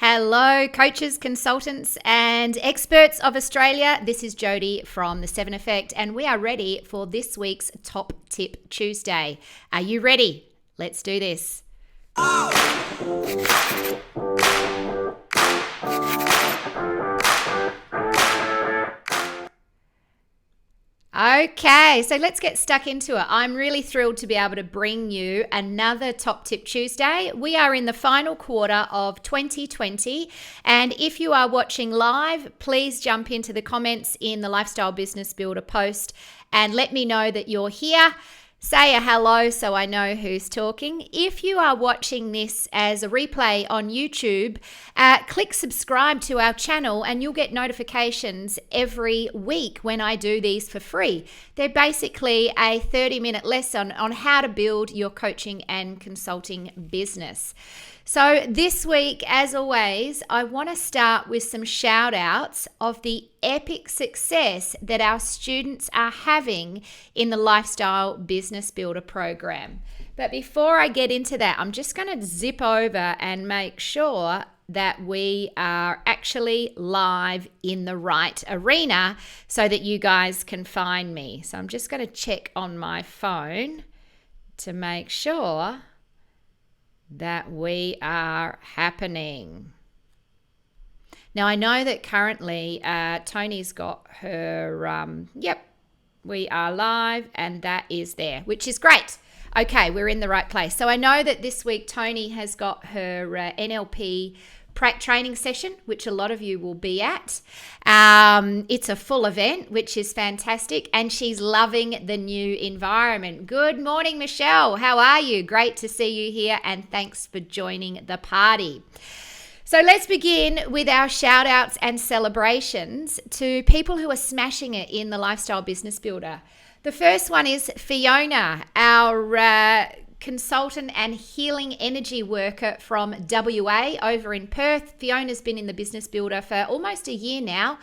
Hello, coaches, consultants, and experts of Australia. This is Jody from The 7 Effect, and we are ready for this week's Top Tip Tuesday. Are you ready? Let's do this. Okay, so let's get stuck into it. I'm really thrilled to be able to bring you another Top Tip Tuesday. We are in the final quarter of 2020, and if you are watching live, please jump into the comments in the Lifestyle Business Builder post and let me know that you're here. Say a hello so I know who's talking. If you are watching this as a replay on YouTube, click subscribe to our channel and you'll get notifications every week when I do these for free. They're basically a 30-minute lesson on how to build your coaching and consulting business. So this week, as always, I want to start with some shout outs of the epic success that our students are having in the Lifestyle Business Builder program. But before I get into that, I'm just going to zip over and make sure that we are actually live in the right arena so that you guys can find me. So I'm just going to check on my phone to make sure that we are happening. Now, I know that currently Tony's got her, we are live, and that is there, which is great. Okay, we're in the right place. So I know that this week Tony has got her NLP training session, which a lot of you will be at. It's a full event, which is fantastic, and she's loving the new environment. Good morning, Michelle. How are you? Great to see you here, and thanks for joining the party. So let's begin with our shout outs and celebrations to people who are smashing it in the Lifestyle Business Builder. The first one is Fiona, our consultant and healing energy worker from WA over in Perth. Fiona's been in the Business Builder for almost a year now,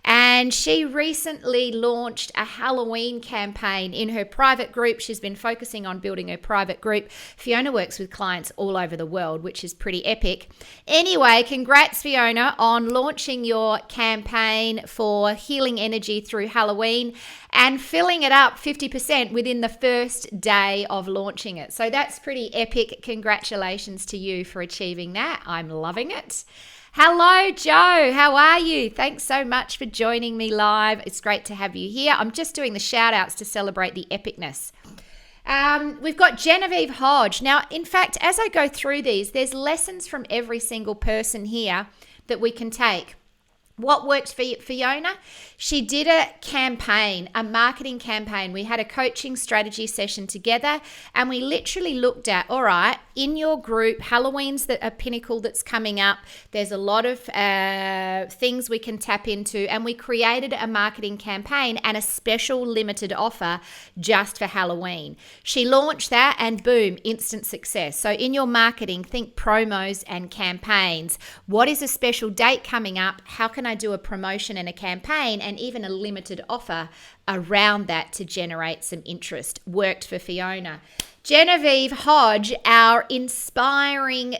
and she recently launched a Halloween campaign in her private group. She's been focusing on building her private group. Fiona works with clients all over the world, which is pretty epic. Anyway, congrats, Fiona, on launching your campaign for healing energy through Halloween and filling it up 50% within the first day of launching it. So that's pretty epic. Congratulations to you for achieving that. I'm loving it. Hello, Joe. How are you? Thanks so much for joining me live. It's great to have you here. I'm just doing the shout outs to celebrate the epicness. We've got Genevieve Hodge. Now, in fact, as I go through these, there's lessons from every single person here that we can take. What worked for Fiona? She did a campaign, a marketing campaign. We had a coaching strategy session together, and we literally looked at, all right, in your group, Halloween's a pinnacle that's coming up. There's a lot of things we can tap into, and we created a marketing campaign and a special limited offer just for Halloween. She launched that, and boom, instant success. So in your marketing, think promos and campaigns. What is a special date coming up? How can I do a promotion and a campaign and even a limited offer around that to generate some interest? Worked for Fiona. Genevieve Hodge, our inspiring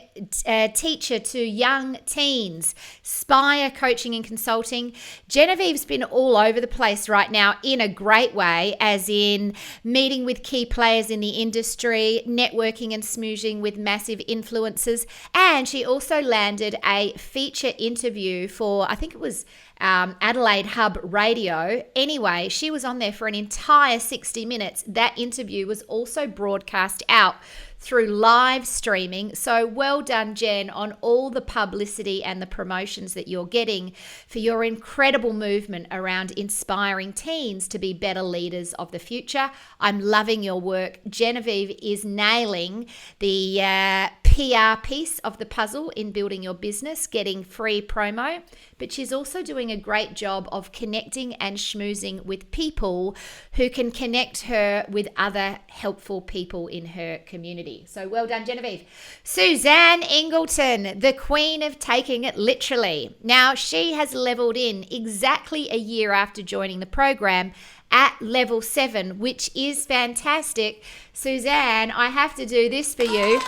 teacher to young teens, Spire Coaching and Consulting. Genevieve's been all over the place right now in a great way, as in meeting with key players in the industry, networking and smooching with massive influencers, and she also landed a feature interview for, I think it was Adelaide Hub Radio. Anyway, she was on there for an entire 60 minutes. That interview was also broadcast out through live streaming. So well done, Jen, on all the publicity and the promotions that you're getting for your incredible movement around inspiring teens to be better leaders of the future. I'm loving your work. Genevieve is nailing the PR piece of the puzzle in building your business, getting free promo, but she's also doing a great job of connecting and schmoozing with people who can connect her with other helpful people in her community. So well done, Genevieve. Suzanne Ingleton, the queen of taking it literally. Now, she has leveled in exactly a year after joining the program at level 7, which is fantastic. Suzanne, I have to do this for you.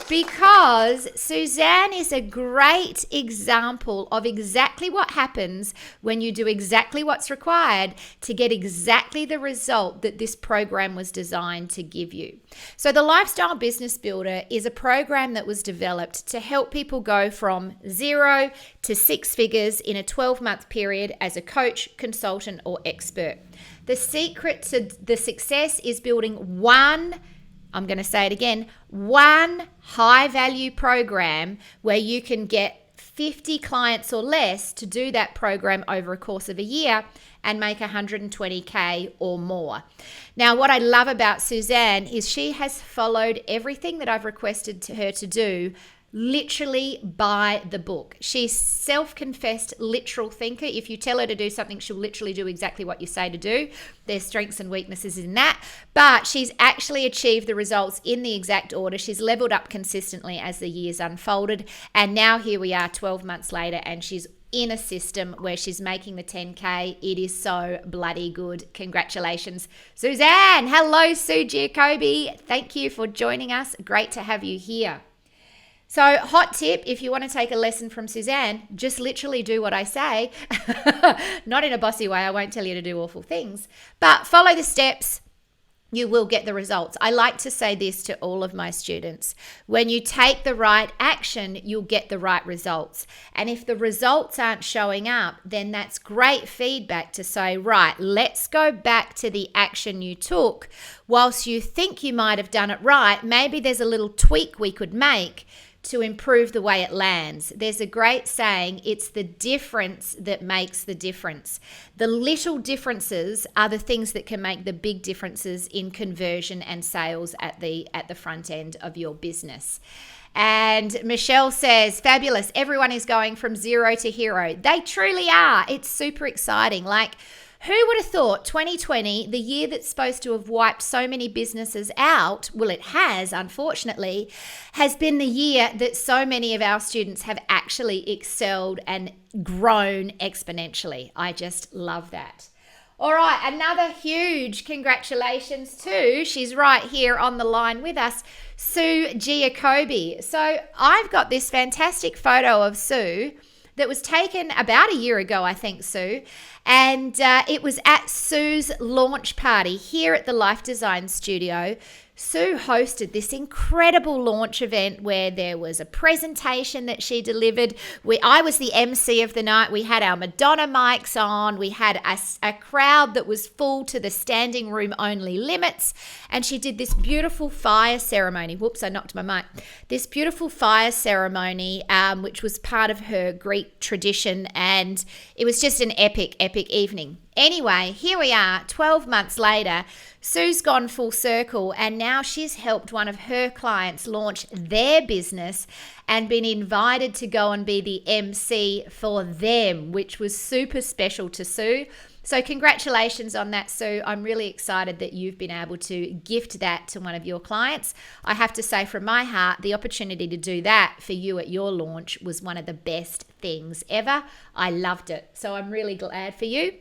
Because Suzanne is a great example of exactly what happens when you do exactly what's required to get exactly the result that this program was designed to give you. So the Lifestyle Business Builder is a program that was developed to help people go from 0 to 6 figures in a 12-month period as a coach, consultant, or expert. The secret to the success is building one high-value program where you can get 50 clients or less to do that program over a course of a year and make 120K or more. Now, what I love about Suzanne is she has followed everything that I've requested her to do literally by the book. She's self-confessed literal thinker. If you tell her to do something, she'll literally do exactly what you say to do. There's strengths and weaknesses in that, but she's actually achieved the results in the exact order. She's leveled up consistently as the years unfolded, and now here we are 12 months later, and she's in a system where she's making the 10K. It is so bloody good. Congratulations, Suzanne. Hello, Sue Giacobbe. Thank you for joining us. Great to have you here. So, hot tip, if you want to take a lesson from Suzanne, just literally do what I say. Not in a bossy way. I won't tell you to do awful things, but follow the steps. You will get the results. I like to say this to all of my students. When you take the right action, you'll get the right results. And if the results aren't showing up, then that's great feedback to say, right, let's go back to the action you took. Whilst you think you might have done it right, maybe there's a little tweak we could make to improve the way it lands. There's a great saying, it's the difference that makes the difference. The little differences are the things that can make the big differences in conversion and sales at the front end of your business. And Michelle says, fabulous, everyone is going from 0 to hero. They truly are. It's super exciting. Like, who would have thought 2020, the year that's supposed to have wiped so many businesses out, well, it has, unfortunately, has been the year that so many of our students have actually excelled and grown exponentially. I just love that. All right, another huge congratulations to, she's right here on the line with us, Sue Giacobbe. So I've got this fantastic photo of Sue that was taken about a year ago, I think, Sue. And it was at Sue's launch party here at the Life Design Studio. Sue hosted this incredible launch event where there was a presentation that she delivered. I was the MC of the night. We had our Madonna mics on. We had a crowd that was full to the standing room only limits. And she did this beautiful fire ceremony. Whoops, I knocked my mic. This beautiful fire ceremony, which was part of her Greek tradition. And it was just an epic evening. Anyway, here we are 12 months later. Sue's gone full circle, and now she's helped one of her clients launch their business and been invited to go and be the MC for them, which was super special to Sue. So congratulations on that, Sue. I'm really excited that you've been able to gift that to one of your clients. I have to say from my heart, the opportunity to do that for you at your launch was one of the best things ever. I loved it. So I'm really glad for you.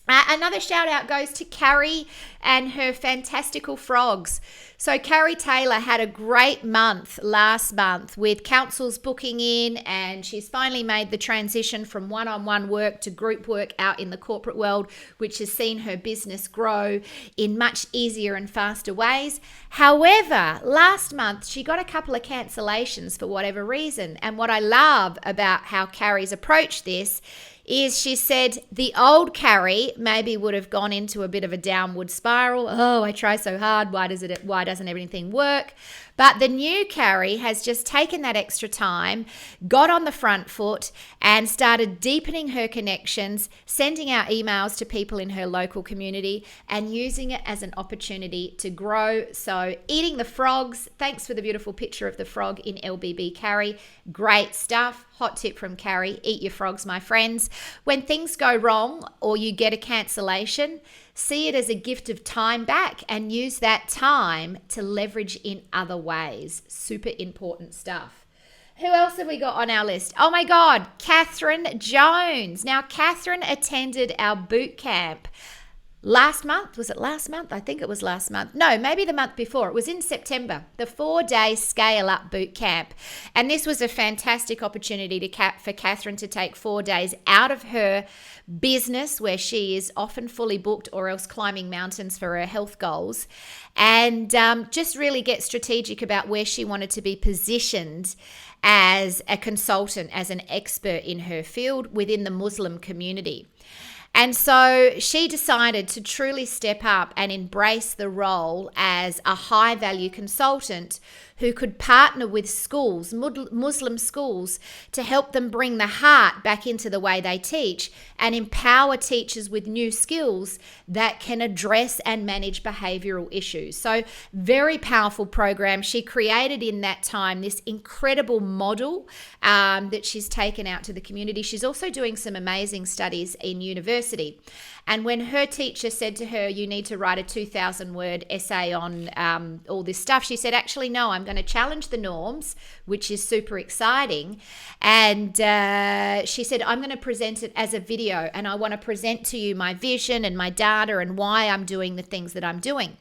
Another shout out goes to Carrie and her fantastical frogs. So Carrie Taylor had a great month last month with councils booking in, and she's finally made the transition from one-on-one work to group work out in the corporate world, which has seen her business grow in much easier and faster ways. However, last month she got a couple of cancellations for whatever reason. And what I love about how Carrie's approached this is she said the old Carrie maybe would have gone into a bit of a downward spiral. Oh, I try so hard. Why doesn't everything work? But the new Carrie has just taken that extra time, got on the front foot, and started deepening her connections, sending out emails to people in her local community and using it as an opportunity to grow. So eating the frogs, thanks for the beautiful picture of the frog in LBB Carrie. Great stuff. Hot tip from Carrie, eat your frogs, my friends. When things go wrong or you get a cancellation, see it as a gift of time back and use that time to leverage in other ways. Super important stuff. Who else have we got on our list? Oh my God, Catherine Jones. Now, Catherine attended our boot camp last month. Was it last month? I think it was last month. No, maybe the month before. It was in September, the 4-day Scale Up Boot Camp. And this was a fantastic opportunity for Catherine to take 4 days out of her business, where she is often fully booked or else climbing mountains for her health goals, and just really get strategic about where she wanted to be positioned as a consultant, as an expert in her field within the Muslim community. And so she decided to truly step up and embrace the role as a high-value consultant who could partner with schools, Muslim schools, to help them bring the heart back into the way they teach and empower teachers with new skills that can address and manage behavioral issues. So very powerful program. She created in that time this incredible model that she's taken out to the community. She's also doing some amazing studies in university. And when her teacher said to her, you need to write a 2,000-word essay on all this stuff, she said, actually, no, I'm going to challenge the norms, which is super exciting. And she said, I'm going to present it as a video, and I want to present to you my vision and my data and why I'm doing the things that I'm doing.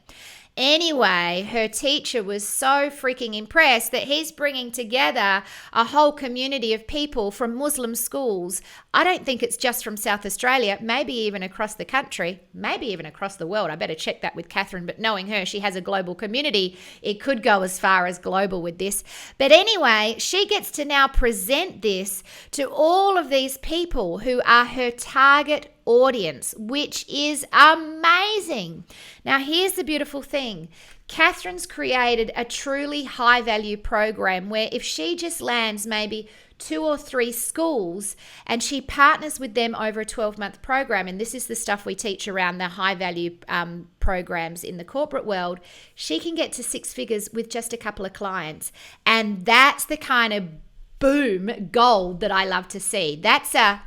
Anyway, her teacher was so freaking impressed that he's bringing together a whole community of people from Muslim schools. I don't think it's just from South Australia, maybe even across the country, maybe even across the world. I better check that with Catherine, but knowing her, she has a global community. It could go as far as global with this. But anyway, she gets to now present this to all of these people who are her target audience, which is amazing. Now, here's the beautiful thing. Catherine's created a truly high-value program where if she just lands maybe 2 or 3 schools and she partners with them over a 12-month program, and this is the stuff we teach around the high-value programs in the corporate world, she can get to 6 figures with just a couple of clients. And that's the kind of boom gold that I love to see. That's a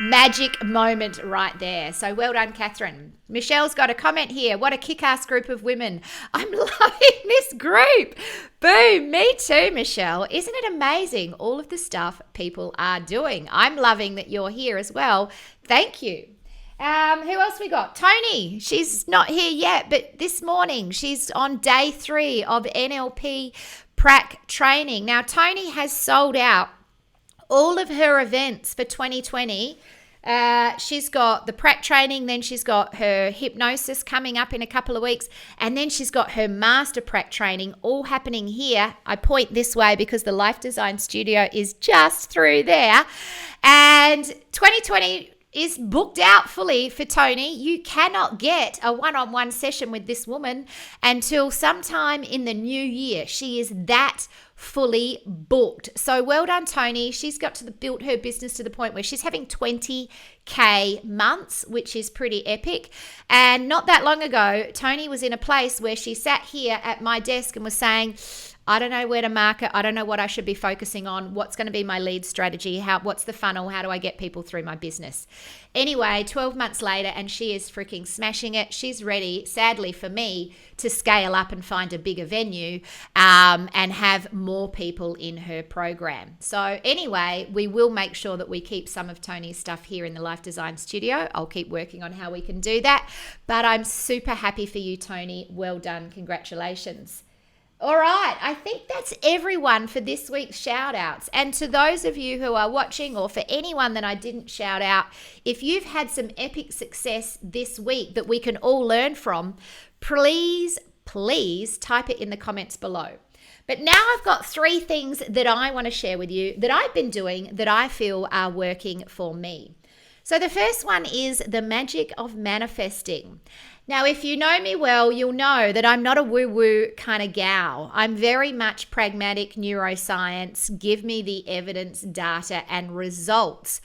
magic moment right there. So well done, Catherine. Michelle's got a comment here. What a kick-ass group of women. I'm loving this group. Boom. Me too, Michelle. Isn't it amazing all of the stuff people are doing? I'm loving that you're here as well. Thank you. Who else we got? Tony. She's not here yet, but this morning she's on day 3 of NLP prac training. Now, Tony has sold out all of her events for 2020. She's got the prac training, then she's got her hypnosis coming up in a couple of weeks, and then she's got her master prac training all happening here. I point this way because the Life Design Studio is just through there. And 2020 is booked out fully for Tony. You cannot get a one-on-one session with this woman until sometime in the new year. She is that fully booked. So well done, Tony. She's got to build her business to the point where she's having 20K months, which is pretty epic. And not that long ago, Tony was in a place where she sat here at my desk and was saying, I don't know where to market. I don't know what I should be focusing on. What's going to be my lead strategy? What's the funnel? How do I get people through my business? Anyway, 12 months later, and she is freaking smashing it. She's ready, sadly for me, to scale up and find a bigger venue and have more people in her program. So anyway, we will make sure that we keep some of Tony's stuff here in the Life Design Studio. I'll keep working on how we can do that. But I'm super happy for you, Tony. Well done. Congratulations. All right, I think that's everyone for this week's shout outs. And to those of you who are watching, or for anyone that I didn't shout out, if you've had some epic success this week that we can all learn from, please type it in the comments below. But now I've got 3 things that I want to share with you that I've been doing that I feel are working for me. So the first one is the magic of manifesting. Now, if you know me well, you'll know that I'm not a woo-woo kind of gal. I'm very much pragmatic neuroscience. Give me the evidence, data, and results.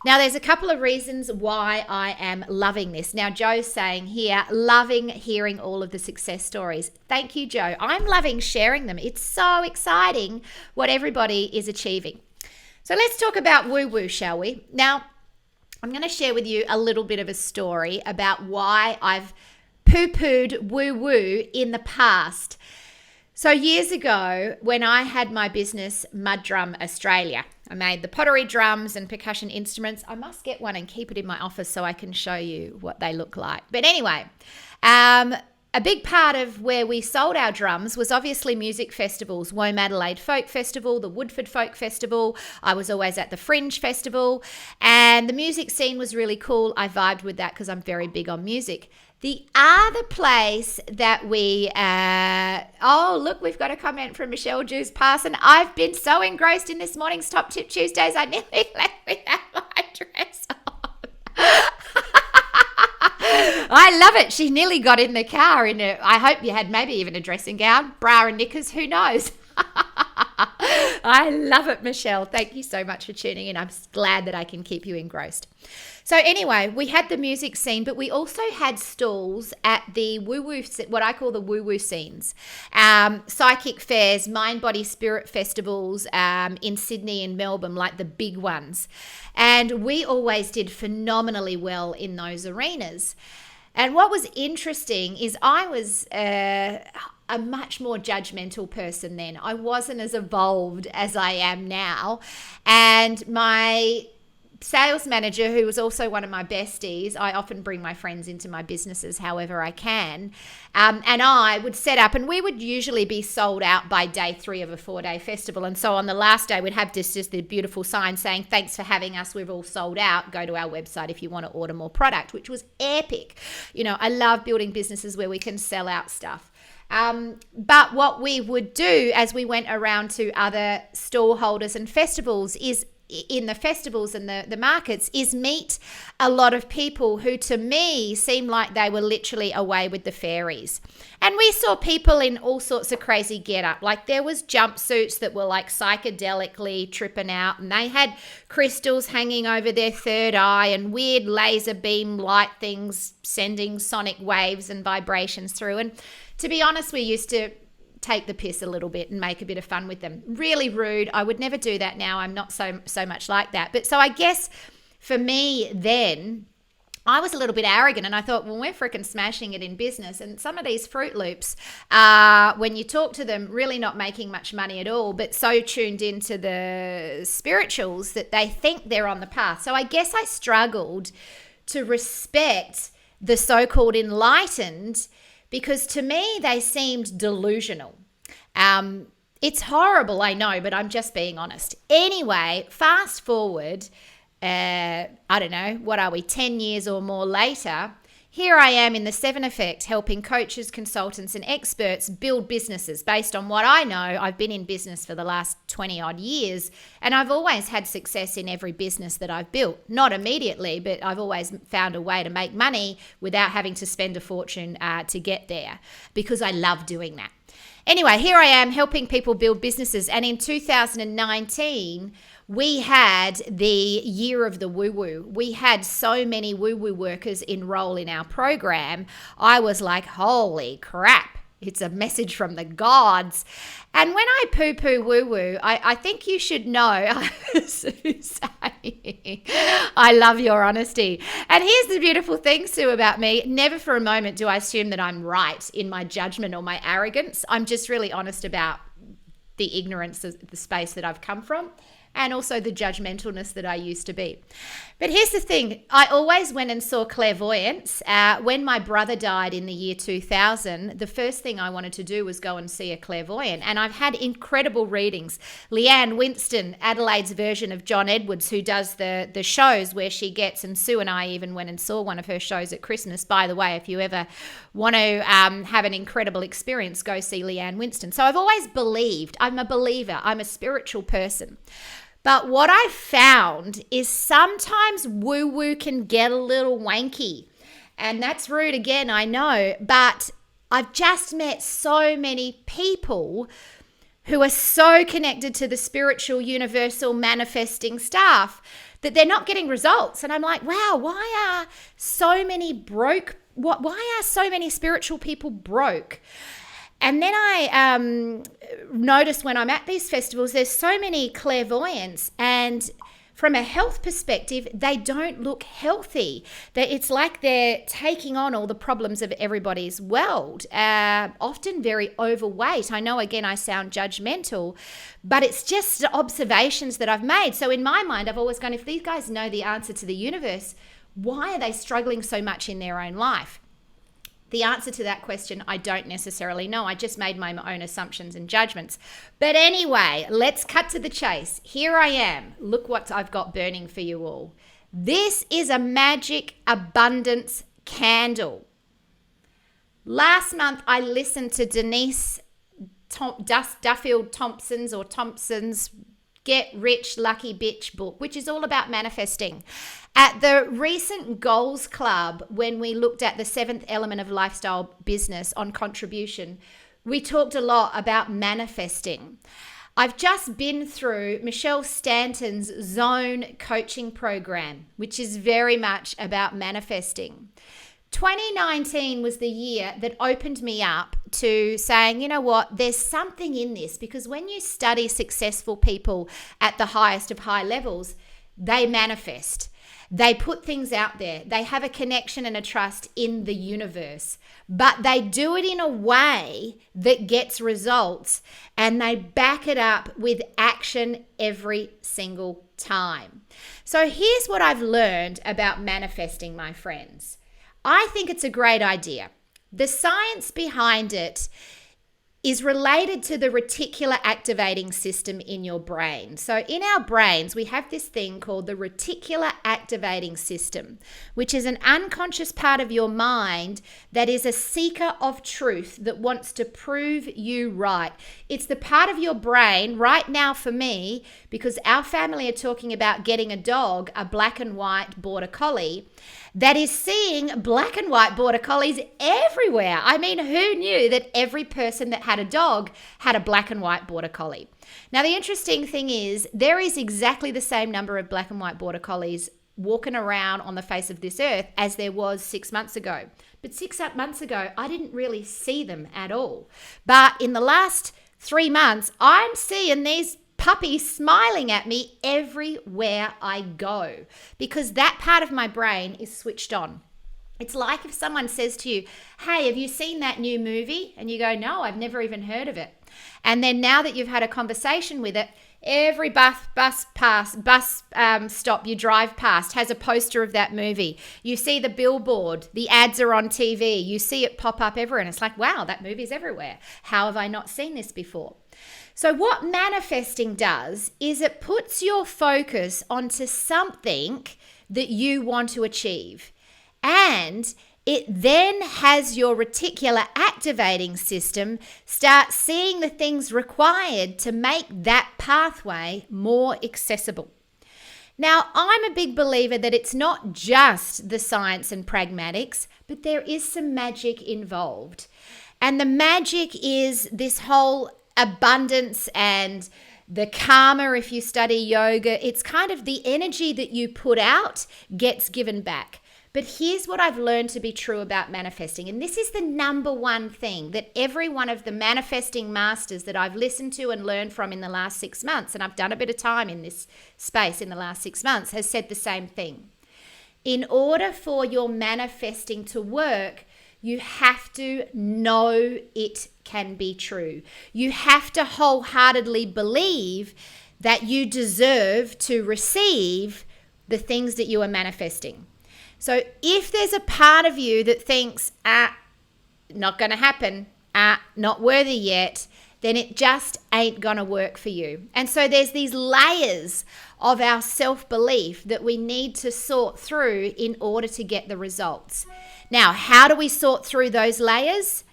Now, there's a couple of reasons why I am loving this. Now, Joe's saying here, loving hearing all of the success stories. Thank you, Joe. I'm loving sharing them. It's so exciting what everybody is achieving. So let's talk about woo-woo, shall we? Now, I'm going to share with you a little bit of a story about why I've poo-pooed woo-woo in the past. So years ago, when I had my business Mud Drum Australia, I made the pottery drums and percussion instruments. I must get one and keep it in my office so I can show you what they look like. But anyway, a big part of where we sold our drums was obviously music festivals, Wome Adelaide Folk Festival, the Woodford Folk Festival. I was always at the Fringe Festival, and the music scene was really cool. I vibed with that because I'm very big on music. The other place that we, oh, look, we've got a comment from Michelle Juice Parson. I've been so engrossed in this morning's Top Tip Tuesdays, I nearly left without my dress on. I love it. She nearly got in the car I hope you had maybe even a dressing gown, bra and knickers, who knows? I love it, Michelle. Thank you so much for tuning in. I'm glad that I can keep you engrossed. So anyway, we had the music scene, but we also had stalls at the woo-woo, what I call the woo-woo scenes, psychic fairs, mind, body, spirit festivals in Sydney and Melbourne, like the big ones. And we always did phenomenally well in those arenas. And what was interesting is I was a much more judgmental person then. I wasn't as evolved as I am now. And my sales manager, who was also one of my besties, I often bring my friends into my businesses however I can, and I would set up, and we would usually be sold out by day 3 of a 4-day festival. And so on the last day, we'd have just the beautiful sign saying, thanks for having us, we've all sold out, go to our website if you want to order more product, which was epic. You know, I love building businesses where we can sell out stuff. But what we would do as we went around to other stall holders and festivals is, in the festivals and the markets, is meet a lot of people who to me seemed like they were literally away with the fairies. And we saw people in all sorts of crazy get-up. Like there was jumpsuits that were like psychedelically tripping out, and they had crystals hanging over their third eye and weird laser beam light things sending sonic waves and vibrations through. And to be honest, we used to take the piss a little bit and make a bit of fun with them. Really rude. I would never do that now. I'm not so much like that. But so I guess for me then, I was a little bit arrogant, and I thought, well, we're freaking smashing it in business. And some of these Fruit Loops, when you talk to them, really not making much money at all, but so tuned into the spirituals that they think they're on the path. So I guess I struggled to respect the so-called enlightened, because to me, they seemed delusional. It's horrible, I know, but I'm just being honest. Anyway, fast forward, I don't know, what are we, 10 years or more later, here I am in the 7 Effect helping coaches, consultants, and experts build businesses based on what I know. I've been in business for the last 20 odd years, and I've always had success in every business that I've built. Not immediately, but I've always found a way to make money without having to spend a fortune to get there, because I love doing that. Anyway, here I am helping people build businesses, and in 2019, we had the year of the woo-woo. We had so many woo-woo workers enroll in our program. I was like, holy crap, it's a message from the gods. And when I poo-poo woo-woo, I think you should know, Sue, I love your honesty. And here's the beautiful thing, Sue, about me. Never for a moment do I assume that I'm right in my judgment or my arrogance. I'm just really honest about the ignorance of the space that I've come from, and also the judgmentalness that I used to be. But here's the thing. I always went and saw clairvoyance. When my brother died in the year 2000, the first thing I wanted to do was go and see a clairvoyant. And I've had incredible readings. Leanne Winston, Adelaide's version of John Edwards, who does the shows where she gets, and Sue and I even went and saw one of her shows at Christmas. By the way, if you ever want to have an incredible experience, go see Leanne Winston. So I've always believed. I'm a believer. I'm a spiritual person. But what I found is sometimes woo-woo can get a little wanky. And that's rude again, I know. But I've just met so many people who are so connected to the spiritual, universal, manifesting stuff that they're not getting results. And I'm like, wow, why are so many spiritual people broke? And then I notice when I'm at these festivals, there's so many clairvoyants, and from a health perspective, they don't look healthy. It's like they're taking on all the problems of everybody's world, often very overweight. I know, again, I sound judgmental, but it's just observations that I've made. So in my mind, I've always gone, if these guys know the answer to the universe, why are they struggling so much in their own life? The answer to that question, I don't necessarily know. I just made my own assumptions and judgments. But anyway, let's cut to the chase. Here I am. Look what I've got burning for you all. This is a magic abundance candle. Last month, I listened to Denise Duffield Thompson's Get Rich Lucky Bitch book, which is all about manifesting. At the recent Goals Club, when we looked at the 7th element of lifestyle business on contribution, we talked a lot about manifesting. I've just been through Michelle Stanton's Zone coaching program, which is very much about manifesting. 2019 was the year that opened me up to saying, you know what, there's something in this, because when you study successful people at the highest of high levels, they manifest. They put things out there. They have a connection and a trust in the universe, but they do it in a way that gets results, and they back it up with action every single time. So here's what I've learned about manifesting, my friends. I think it's a great idea. The science behind it is related to the reticular activating system in your brain. So in our brains, we have this thing called the reticular activating system, which is an unconscious part of your mind that is a seeker of truth that wants to prove you right. It's the part of your brain right now for me, because our family are talking about getting a dog, a black and white border collie, that is seeing black and white border collies everywhere. I mean, who knew that every person that had a dog had a black and white border collie? Now, the interesting thing is there is exactly the same number of black and white border collies walking around on the face of this earth as there was 6 months ago. But 6 months ago, I didn't really see them at all. But in the last 3 months, I'm seeing these puppies smiling at me everywhere I go, because that part of my brain is switched on. It's like if someone says to you, hey, have you seen that new movie? And you go, no, I've never even heard of it. And then now that you've had a conversation with it, every bus stop you drive past has a poster of that movie. You see the billboard, the ads are on TV, you see it pop up everywhere, and it's like, wow, that movie's everywhere. How have I not seen this before? So what manifesting does is it puts your focus onto something that you want to achieve, and it then has your reticular activating system start seeing the things required to make that pathway more accessible. Now, I'm a big believer that it's not just the science and pragmatics, but there is some magic involved. And the magic is this whole abundance and the karma. If you study yoga, it's kind of the energy that you put out gets given back. But here's what I've learned to be true about manifesting. And this is the number one thing that every one of the manifesting masters that I've listened to and learned from in the last 6 months, and I've done a bit of time in this space in the last 6 months, has said the same thing. In order for your manifesting to work, you have to know it can be true. You have to wholeheartedly believe that you deserve to receive the things that you are manifesting. So if there's a part of you that thinks, not going to happen, not worthy yet, then it just ain't going to work for you. And so there's these layers of our self-belief that we need to sort through in order to get the results. Now, how do we sort through those layers?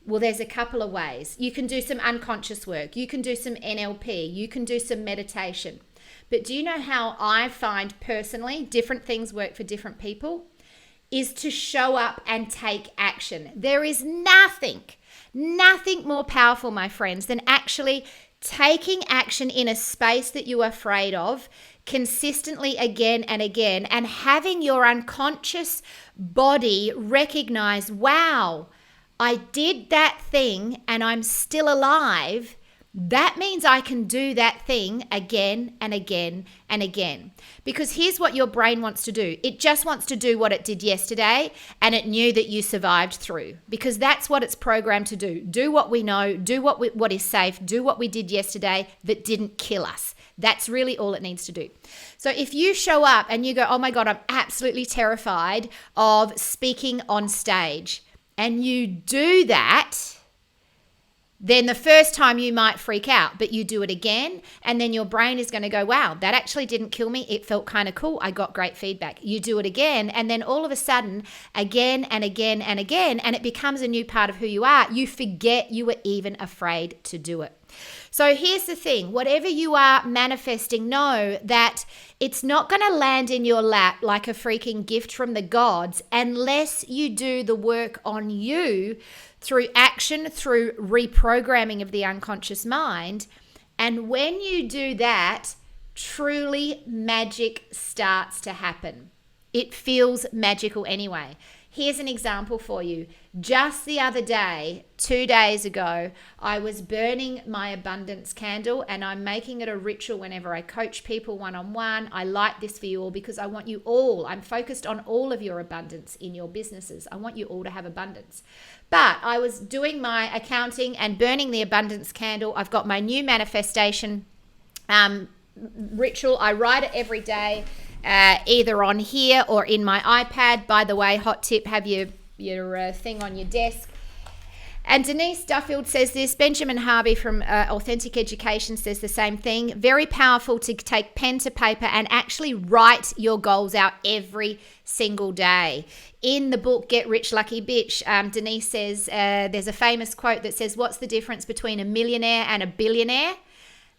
Well, there's a couple of ways. You can do some unconscious work. You can do some NLP. You can do some meditation. But do you know how I find personally different things work for different people? Is to show up and take action. There is nothing more powerful, my friends, than actually taking action in a space that you are afraid of consistently again and again, and having your unconscious body recognize, wow, I did that thing and I'm still alive. that means I can do that thing again and again and again. Because here's what your brain wants to do. It just wants to do what it did yesterday, and it knew that you survived through, because that's what it's programmed to do. Do what we know, do what is safe, do what we did yesterday that didn't kill us. That's really all it needs to do. So if you show up and you go, oh my God, I'm absolutely terrified of speaking on stage, and you do that, then the first time you might freak out, but you do it again, and then your brain is going to go, wow, that actually didn't kill me. It felt kind of cool. I got great feedback. You do it again, and then all of a sudden, again and again and again, and it becomes a new part of who you are. You forget you were even afraid to do it. So here's the thing, whatever you are manifesting, know that it's not going to land in your lap like a freaking gift from the gods unless you do the work on you through action, through reprogramming of the unconscious mind. And when you do that, truly magic starts to happen. It feels magical anyway. Here's an example for you. Just the other day, 2 days ago, I was burning my abundance candle, and I'm making it a ritual whenever I coach people one-on-one. I light this for you all because I want you all, I'm focused on all of your abundance in your businesses. I want you all to have abundance. But I was doing my accounting and burning the abundance candle. I've got my new manifestation ritual. I write it every day. Either on here or in my iPad. By the way, hot tip, have your thing on your desk. And Denise Duffield says this. Benjamin Harvey from Authentic Education says the same thing. Very powerful to take pen to paper and actually write your goals out every single day. In the book, Get Rich Lucky Bitch, Denise says there's a famous quote that says, what's the difference between a millionaire and a billionaire?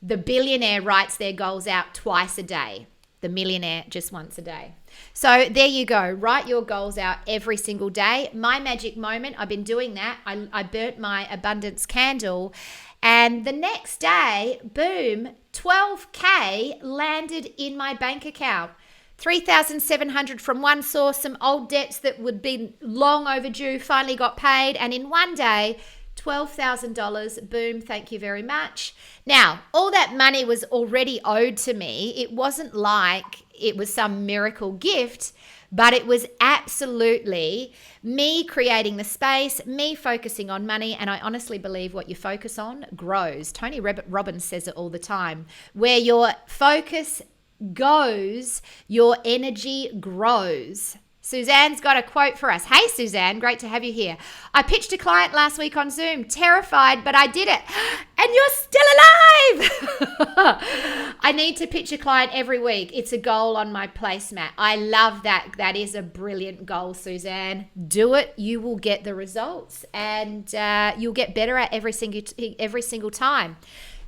The billionaire writes their goals out twice a day. The millionaire just once a day. So there you go. Write your goals out every single day. My magic moment, I've been doing that. I burnt my abundance candle, and the next day, boom, 12K landed in my bank account. 3,700 from one source, some old debts that would be long overdue finally got paid, and in one day, $12,000, boom, thank you very much. Now, all that money was already owed to me. It wasn't like it was some miracle gift, but it was absolutely me creating the space, me focusing on money, and I honestly believe what you focus on grows. Tony Robbins says it all the time. Where your focus goes, your energy grows. Suzanne's got a quote for us. Hey, Suzanne, great to have you here. I pitched a client last week on Zoom, terrified, but I did it. And you're still alive. I need to pitch a client every week. It's a goal on my placemat. I love that. That is a brilliant goal, Suzanne. Do it. You will get the results, and you'll get better at every single time.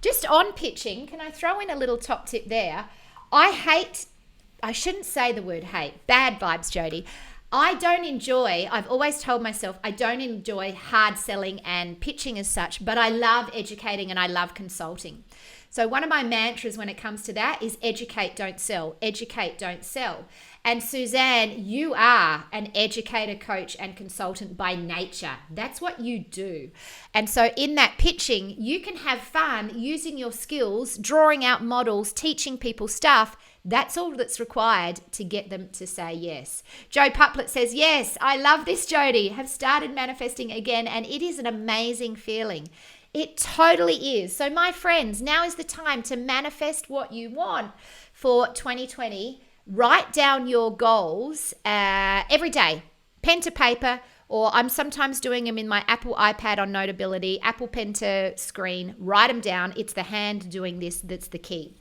Just on pitching, can I throw in a little top tip there? I shouldn't say the word hate. Bad vibes, Jody. I've always told myself I don't enjoy hard selling and pitching as such, but I love educating and I love consulting. So one of my mantras when it comes to that is educate, don't sell. Educate, don't sell. And Suzanne, you are an educator, coach, and consultant by nature. That's what you do. And so in that pitching, you can have fun using your skills, drawing out models, teaching people stuff. That's all that's required to get them to say yes. Joe Puplet says, yes, I love this, Jody. Have started manifesting again, and it is an amazing feeling. It totally is. So my friends, now is the time to manifest what you want for 2020. Write down your goals every day, pen to paper, or I'm sometimes doing them in my Apple iPad on Notability, Apple Pen to screen. Write them down. It's the hand doing this that's the key.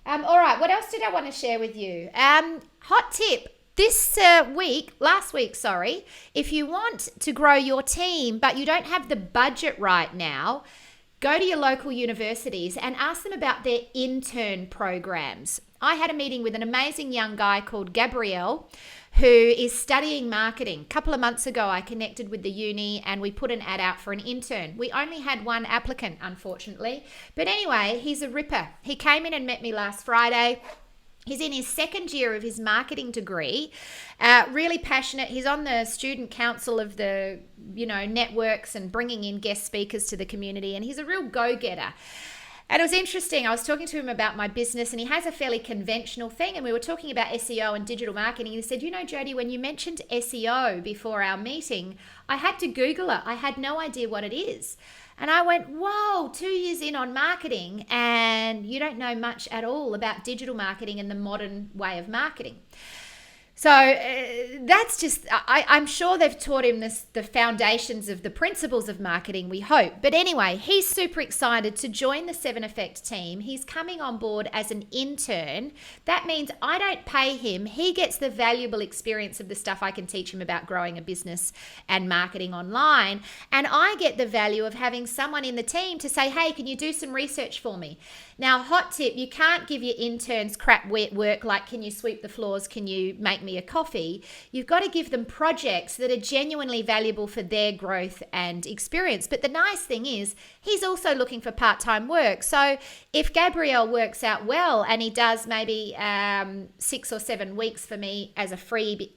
All right, what else did I want to share with you? Hot tip. Last week, if you want to grow your team, but you don't have the budget right now, go to your local universities and ask them about their intern programs. I had a meeting with an amazing young guy called Gabrielle, who is studying marketing. A couple of months ago, I connected with the uni and we put an ad out for an intern. We only had one applicant, unfortunately. But anyway, he's a ripper. He came in and met me last Friday. He's in his second year of his marketing degree, really passionate. He's on the student council of the, networks and bringing in guest speakers to the community. And he's a real go-getter. And it was interesting. I was talking to him about my business, and he has a fairly conventional thing. And we were talking about SEO and digital marketing. He said, Jody, when you mentioned SEO before our meeting, I had to Google it. I had no idea what it is. And I went, whoa, 2 years in on marketing, and you don't know much at all about digital marketing and the modern way of marketing. So that's just, I'm sure they've taught him the foundations of the principles of marketing, we hope. But anyway, he's super excited to join the 7 Effect team. He's coming on board as an intern. That means I don't pay him. He gets the valuable experience of the stuff I can teach him about growing a business and marketing online. And I get the value of having someone in the team to say, hey, can you do some research for me? Now, hot tip, you can't give your interns crap work like, can you sweep the floors? Can you make me a coffee? You've got to give them projects that are genuinely valuable for their growth and experience. But the nice thing is, he's also looking for part-time work. So if Gabriel works out well and he does maybe 6 or 7 weeks for me as a free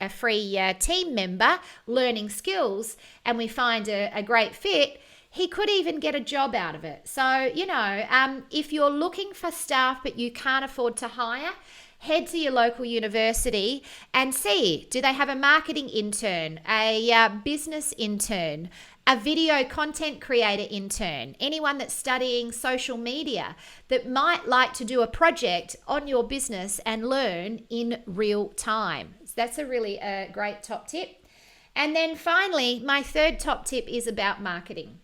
team member, learning skills, and we find a great fit, he could even get a job out of it. So, if you're looking for staff but you can't afford to hire, head to your local university and see, do they have a marketing intern, a business intern, a video content creator intern, anyone that's studying social media that might like to do a project on your business and learn in real time. So that's a really great top tip. And then finally, my third top tip is about marketing.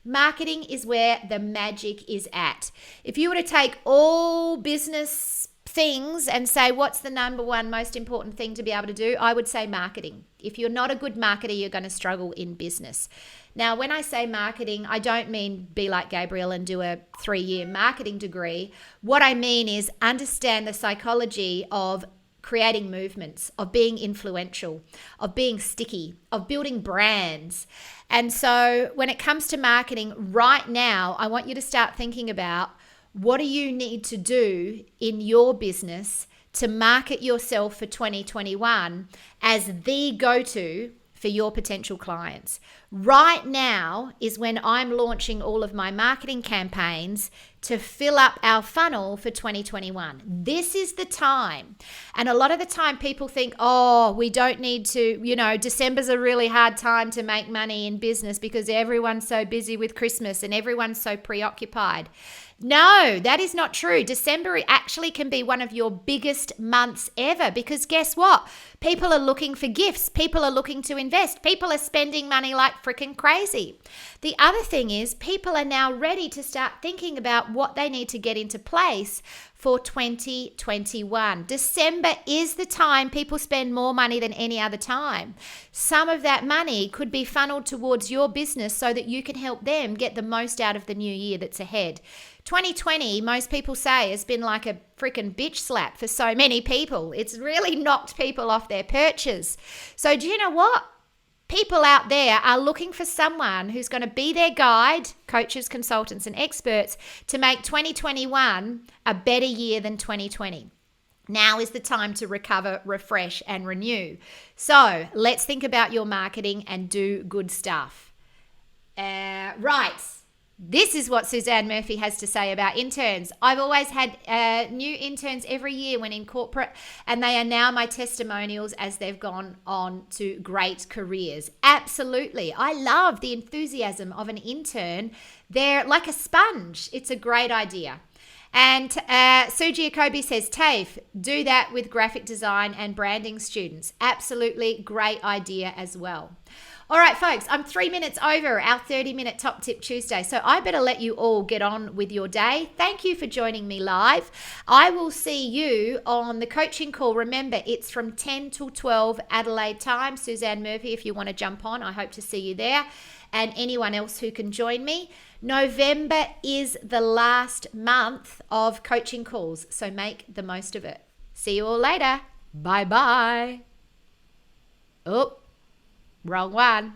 Marketing is where the magic is at. If you were to take all business things and say, what's the number one most important thing to be able to do? I would say marketing. If you're not a good marketer, you're going to struggle in business. Now, when I say marketing, I don't mean be like Gabriel and do a 3-year marketing degree. What I mean is understand the psychology of creating movements, of being influential, of being sticky, of building brands. And so when it comes to marketing right now, I want you to start thinking about, what do you need to do in your business to market yourself for 2021 as the go-to for your potential clients? Right now is when I'm launching all of my marketing campaigns to fill up our funnel for 2021. This is the time. And a lot of the time people think, oh, we don't need to, December's a really hard time to make money in business because everyone's so busy with Christmas and everyone's so preoccupied. No, that is not true. December actually can be one of your biggest months ever because guess what? People are looking for gifts. People are looking to invest. People are spending money like freaking crazy. The other thing is people are now ready to start thinking about what they need to get into place for 2021. December is the time people spend more money than any other time. Some of that money could be funneled towards your business so that you can help them get the most out of the new year that's ahead. 2020, most people say, has been like a freaking bitch slap for so many people. It's really knocked people off their perches. So do you know what? People out there are looking for someone who's going to be their guide, coaches, consultants, and experts, to make 2021 a better year than 2020. Now is the time to recover, refresh, and renew. So let's think about your marketing and do good stuff. Right. This is what Suzanne Murphy has to say about interns. I've always had new interns every year when in corporate, and they are now my testimonials as they've gone on to great careers. Absolutely. I love the enthusiasm of an intern. They're like a sponge. It's a great idea. And Suji Akobi says, TAFE, do that with graphic design and branding students. Absolutely great idea as well. All right, folks, I'm 3 minutes over our 30-minute Top Tip Tuesday, so I better let you all get on with your day. Thank you for joining me live. I will see you on the coaching call. Remember, it's from 10 till 12 Adelaide time. Suzanne Murphy, if you want to jump on, I hope to see you there, and anyone else who can join me. November is the last month of coaching calls, so make the most of it. See you all later. Bye-bye. Oh. Wrong one.